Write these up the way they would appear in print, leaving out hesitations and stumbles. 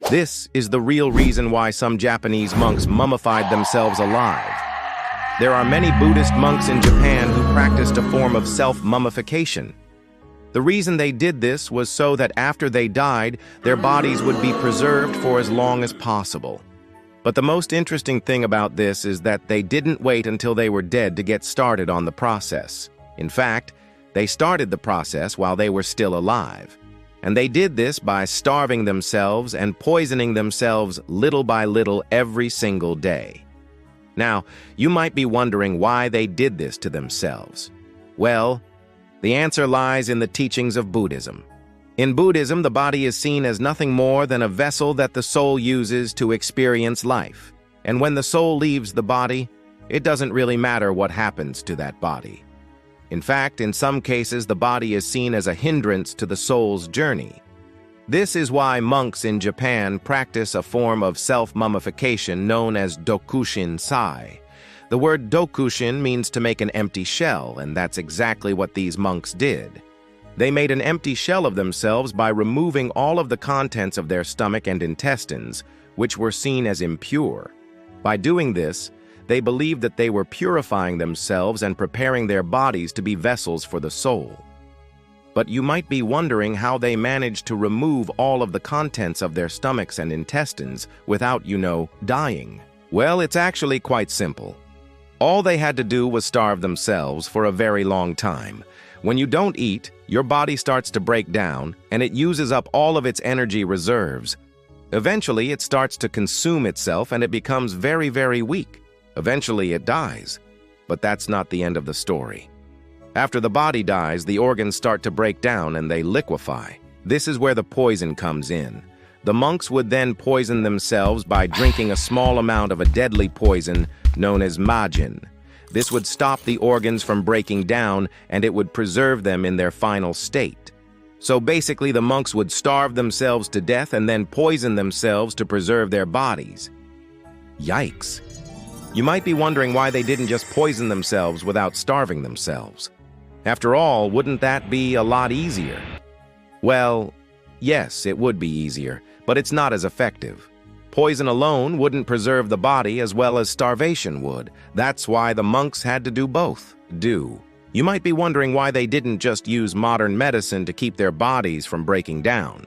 This is the real reason why some Japanese monks mummified themselves alive. There are many Buddhist monks in Japan who practiced a form of self-mummification. The reason they did this was so that after they died, their bodies would be preserved for as long as possible. But the most interesting thing about this is that they didn't wait until they were dead to get started on the process. In fact, they started the process while they were still alive. And they did this by starving themselves and poisoning themselves little by little every single day. Now, you might be wondering why they did this to themselves. Well, the answer lies in the teachings of Buddhism. In Buddhism, the body is seen as nothing more than a vessel that the soul uses to experience life. And when the soul leaves the body, it doesn't really matter what happens to that body. In fact, in some cases, the body is seen as a hindrance to the soul's journey. This is why monks in Japan practice a form of self-mummification known as Sokushinbutsu. The word Sokushin means to make an empty shell, and that's exactly what these monks did. They made an empty shell of themselves by removing all of the contents of their stomach and intestines, which were seen as impure. By doing this, they believed that they were purifying themselves and preparing their bodies to be vessels for the soul. But you might be wondering how they managed to remove all of the contents of their stomachs and intestines without, dying. Well, it's actually quite simple. All they had to do was starve themselves for a very long time. When you don't eat, your body starts to break down, and it uses up all of its energy reserves. Eventually, it starts to consume itself, and it becomes very, very weak. Eventually, it dies. But that's not the end of the story. After the body dies, the organs start to break down and they liquefy. This is where the poison comes in. The monks would then poison themselves by drinking a small amount of a deadly poison known as majin. This would stop the organs from breaking down, and it would preserve them in their final state. So basically, the monks would starve themselves to death and then poison themselves to preserve their bodies. Yikes. You might be wondering why they didn't just poison themselves without starving themselves. After all, wouldn't that be a lot easier? Well, yes, it would be easier, but it's not as effective. Poison alone wouldn't preserve the body as well as starvation would. That's why the monks had to do both. You might be wondering why they didn't just use modern medicine to keep their bodies from breaking down.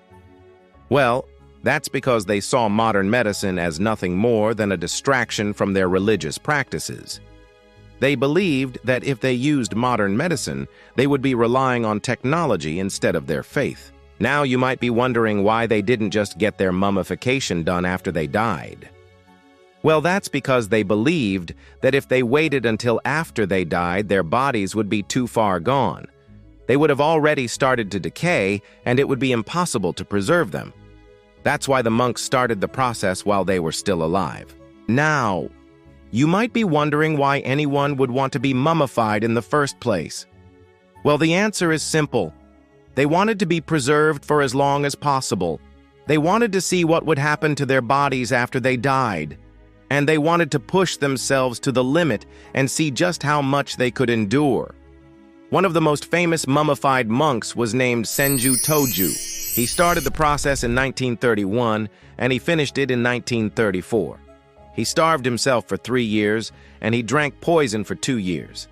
Well, that's because they saw modern medicine as nothing more than a distraction from their religious practices. They believed that if they used modern medicine, they would be relying on technology instead of their faith. Now you might be wondering why they didn't just get their mummification done after they died. Well, that's because they believed that if they waited until after they died, their bodies would be too far gone. They would have already started to decay, and it would be impossible to preserve them. That's why the monks started the process while they were still alive. Now, you might be wondering why anyone would want to be mummified in the first place. Well, the answer is simple. They wanted to be preserved for as long as possible. They wanted to see what would happen to their bodies after they died. And they wanted to push themselves to the limit and see just how much they could endure. One of the most famous mummified monks was named Senju Toju. He started the process in 1931, and he finished it in 1934. He starved himself for 3 years, and he drank poison for 2 years.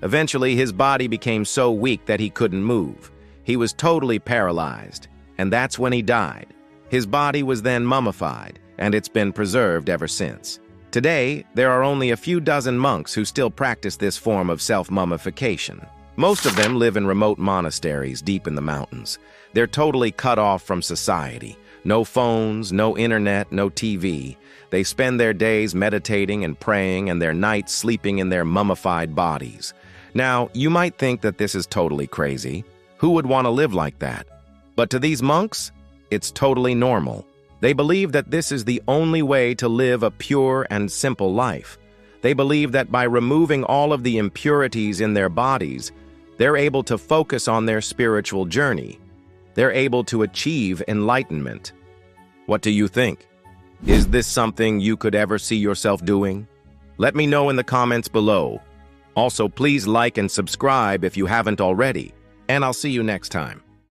Eventually, his body became so weak that he couldn't move. He was totally paralyzed, and that's when he died. His body was then mummified, and it's been preserved ever since. Today, there are only a few dozen monks who still practice this form of self-mummification. Most of them live in remote monasteries deep in the mountains. They're totally cut off from society. No phones, no internet, no TV. They spend their days meditating and praying and their nights sleeping in their mummified bodies. Now, you might think that this is totally crazy. Who would want to live like that? But to these monks, it's totally normal. They believe that this is the only way to live a pure and simple life. They believe that by removing all of the impurities in their bodies, they're able to focus on their spiritual journey. They're able to achieve enlightenment. What do you think? Is this something you could ever see yourself doing? Let me know in the comments below. Also, please like and subscribe if you haven't already, and I'll see you next time.